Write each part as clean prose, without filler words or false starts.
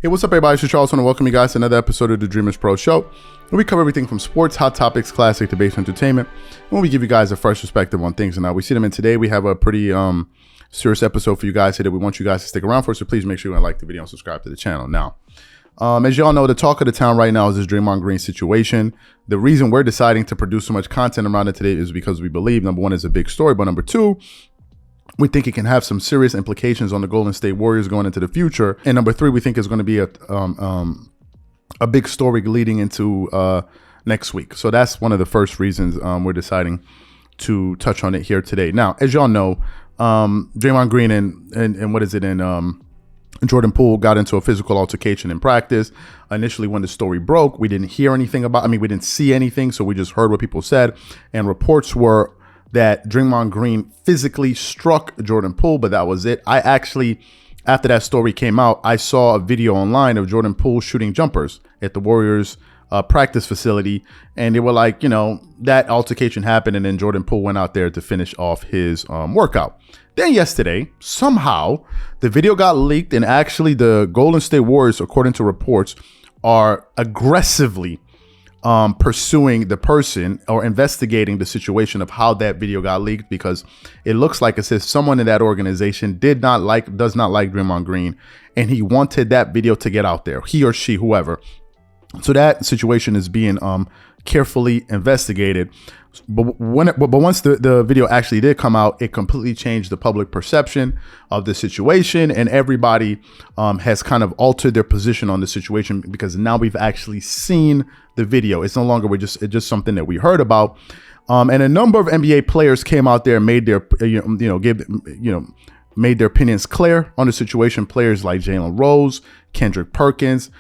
Hey, what's up everybody, it's Charles and welcome you guys to another episode of the Dreamerspro Show, where we cover everything from sports, hot topics, classic, debates, entertainment, and we give you guys a fresh perspective on things. And now we see them in today. We have a pretty serious episode for you guys here that we want you guys to stick around for, so please make sure you like the video and subscribe to the channel. Now, as y'all know, the talk of the town right now is this Draymond Green situation. The reason we're deciding to produce so much content around it today is because we believe, number one, it's a big story, but number two, we think it can have some serious implications on the Golden State Warriors going into the future. And number three, we think it's going to be a big story leading into next week. So that's one of the first reasons we're deciding to touch on it here today. Now, as y'all know, Draymond Green and Jordan Poole got into a physical altercation in practice. Initially, when the story broke, we didn't hear anything we didn't see anything. So we just heard what people said. And reports were that Draymond Green physically struck Jordan Poole, but that was it. I actually, after that story came out, I saw a video online of Jordan Poole shooting jumpers at the Warriors practice facility. And they were like, you know, that altercation happened and then Jordan Poole went out there to finish off his workout. Then yesterday, somehow, the video got leaked and actually the Golden State Warriors, according to reports, are aggressively pursuing the person or investigating the situation of how that video got leaked, because it looks like as if someone in that organization does not like Draymond Green, and he wanted that video to get out there, he or she, whoever. So that situation is being carefully investigated. But once the video actually did come out, it completely changed the public perception of the situation, and everybody has kind of altered their position on the situation, because now we've actually seen the video. It's no longer it's just something that we heard about. And a number of NBA players came out there and made their made their opinions clear on the situation. Players like Jalen Rose, Kendrick Perkins,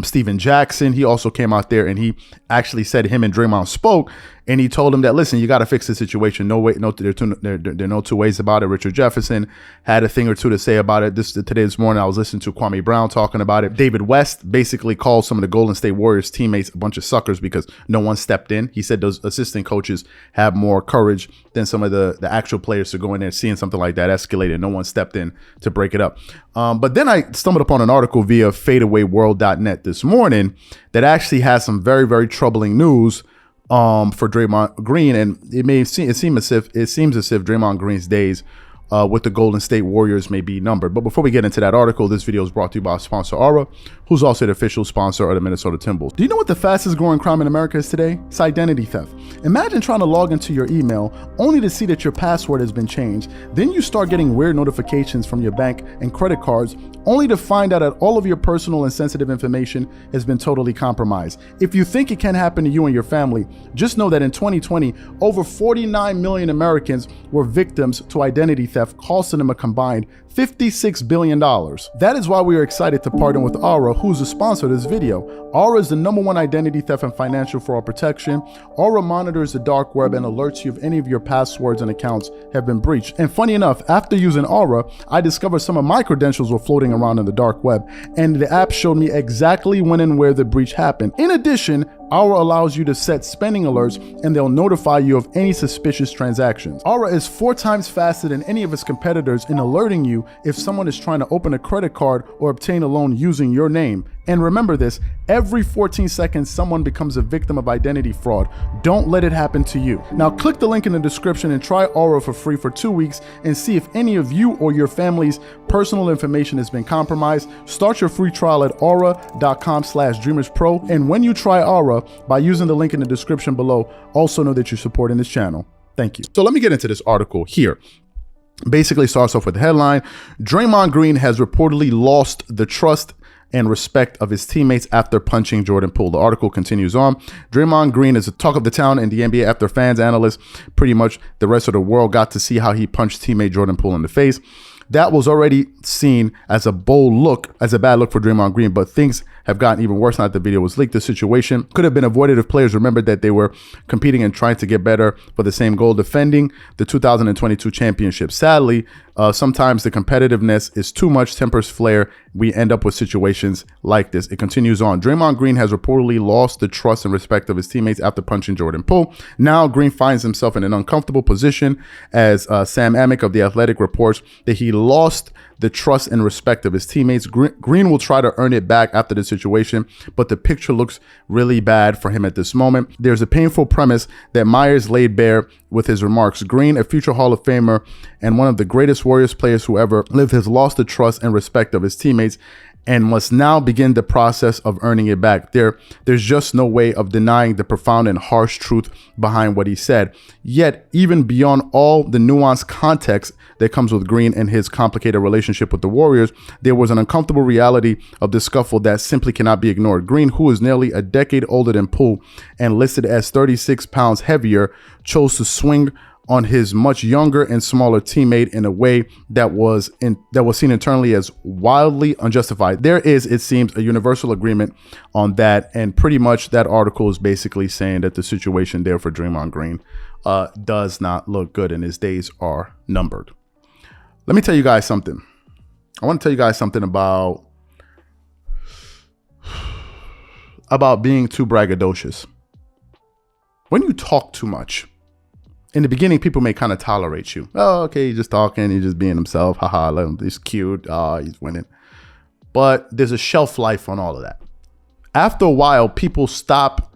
Steven Jackson. He also came out there and he actually said him and Draymond spoke, and he told him that, listen, you got to fix the situation. There are no two ways about it. Richard Jefferson had a thing or two to say about it. This morning, I was listening to Kwame Brown talking about it. David West basically called some of the Golden State Warriors teammates a bunch of suckers because no one stepped in. He said those assistant coaches have more courage than some of the actual players to go in there seeing something like that escalated. No one stepped in to break it up. But then I stumbled upon an article via fadeawayworld.net this morning that actually has some very, very troubling news for Draymond Green, and it seems as if Draymond Green's days with the Golden State Warriors may be numbered. But before we get into that article, this video is brought to you by our sponsor Aura, who's also the official sponsor of the Minnesota Timberwolves. Do you know what the fastest growing crime in America is today? It's identity theft. Imagine trying to log into your email only to see that your password has been changed. Then you start getting weird notifications from your bank and credit cards, only to find out that all of your personal and sensitive information has been totally compromised. If you think it can happen to you and your family, just know that in 2020, over 49 million Americans were victims to identity theft, costing them a combined $56 billion. That is why we are excited to partner with Aura, who's the sponsor of this video. Aura is the #1 identity theft and financial fraud protection. Aura monitors the dark web and alerts you if any of your passwords and accounts have been breached. And funny enough, after using Aura, I discovered some of my credentials were floating around in the dark web, and the app showed me exactly when and where the breach happened. In addition, Aura allows you to set spending alerts, and they'll notify you of any suspicious transactions. Aura is 4 times faster than any of its competitors in alerting you if someone is trying to open a credit card or obtain a loan using your name. And remember this, every 14 seconds, someone becomes a victim of identity fraud. Don't let it happen to you. Now click the link in the description and try Aura for free for 2 weeks and see if any of you or your family's personal information has been compromised. Start your free trial at aura.com/dreamerspro. And when you try Aura, by using the link in the description below, also know that you're supporting this channel. Thank you. So let me get into this article here. Basically starts off with the headline: Draymond Green has reportedly lost the trust and respect of his teammates after punching Jordan Poole. The article continues on. Draymond Green is the talk of the town in the NBA after fans, analysts, pretty much the rest of the world got to see how he punched teammate Jordan Poole in the face. That was already seen as a bad look for Draymond Green, but things have gotten even worse now that the video was leaked. The situation could have been avoided if players remembered that they were competing and trying to get better for the same goal, defending the 2022 championship. Sadly, sometimes the competitiveness is too much, tempers flare. We end up with situations like this. It continues on. Draymond Green has reportedly lost the trust and respect of his teammates after punching Jordan Poole. Now Green finds himself in an uncomfortable position as Sam Amick of The Athletic reports that he lost the trust and respect of his teammates. Green will try to earn it back after the situation, but the picture looks really bad for him at this moment. There's a painful premise that Myers laid bare with his remarks. Green, a future Hall of Famer and one of the greatest Warriors players who ever lived, has lost the trust and respect of his teammates and must now begin the process of earning it back. There's just no way of denying the profound and harsh truth behind what he said. Yet, even beyond all the nuanced context that comes with Green and his complicated relationship with the Warriors, there was an uncomfortable reality of the scuffle that simply cannot be ignored. Green, who is nearly a decade older than Poole and listed as 36 pounds heavier, chose to swing on his much younger and smaller teammate in a way that was seen internally as wildly unjustified. There is, it seems, a universal agreement on that, and pretty much that article is basically saying that the situation there for Draymond Green does not look good and his days are numbered. Let me tell you guys something. I want to tell you guys something about being too braggadocious. When you talk too much, in the beginning, people may kind of tolerate you. Oh, okay, he's just talking, he's just being himself. Haha, let him, he's cute. He's winning. But there's a shelf life on all of that. After a while, people stop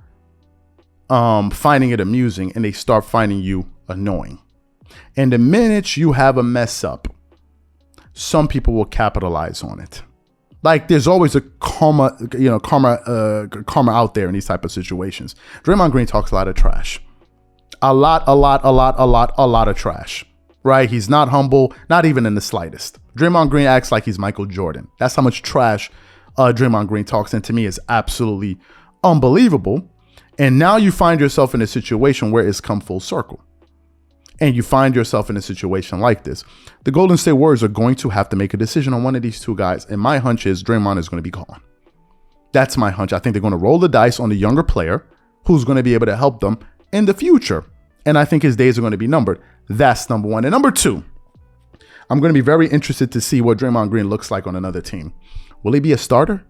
finding it amusing and they start finding you annoying. And the minute you have a mess up, some people will capitalize on it. Like there's always a karma out there in these type of situations. Draymond Green talks a lot of trash. A lot of trash, right? He's not humble, not even in the slightest. Draymond Green acts like he's Michael Jordan. That's how much trash Draymond Green talks, and to me is absolutely unbelievable. And now you find yourself in a situation where it's come full circle. And you find yourself in a situation like this. The Golden State Warriors are going to have to make a decision on one of these two guys. And my hunch is Draymond is going to be gone. That's my hunch. I think they're going to roll the dice on the younger player who's going to be able to help them in the future. And I think his days are going to be numbered. That's number one. And number two, I'm going to be very interested to see what Draymond Green looks like on another team. Will he be a starter?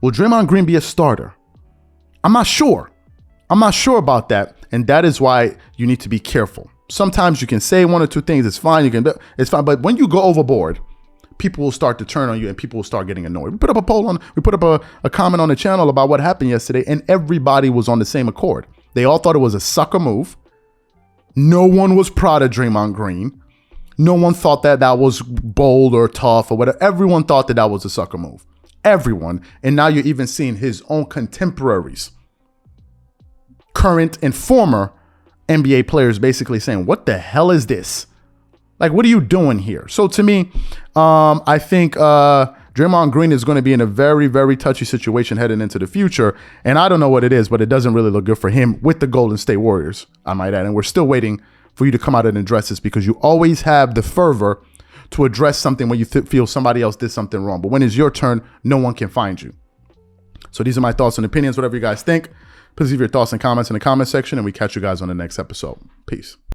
Will Draymond Green be a starter? I'm not sure. I'm not sure about that. And that is why you need to be careful. Sometimes you can say one or two things. It's fine. It's fine. But when you go overboard, people will start to turn on you and people will start getting annoyed. We put up a comment on the channel about what happened yesterday, and everybody was on the same accord. They all thought it was a sucker move. No one was proud of Draymond Green. No one thought that was bold or tough or whatever. Everyone thought that was a sucker move. Everyone. And now you're even seeing his own contemporaries, current and former NBA players, basically saying, what the hell is this? Like, what are you doing here? So to me, I think Draymond Green is going to be in a very, very touchy situation heading into the future. And I don't know what it is, but it doesn't really look good for him with the Golden State Warriors, I might add. And we're still waiting for you to come out and address this, because you always have the fervor to address something when you feel somebody else did something wrong. But when it's your turn, no one can find you. So these are my thoughts and opinions, whatever you guys think. Please leave your thoughts and comments in the comment section, and we catch you guys on the next episode. Peace.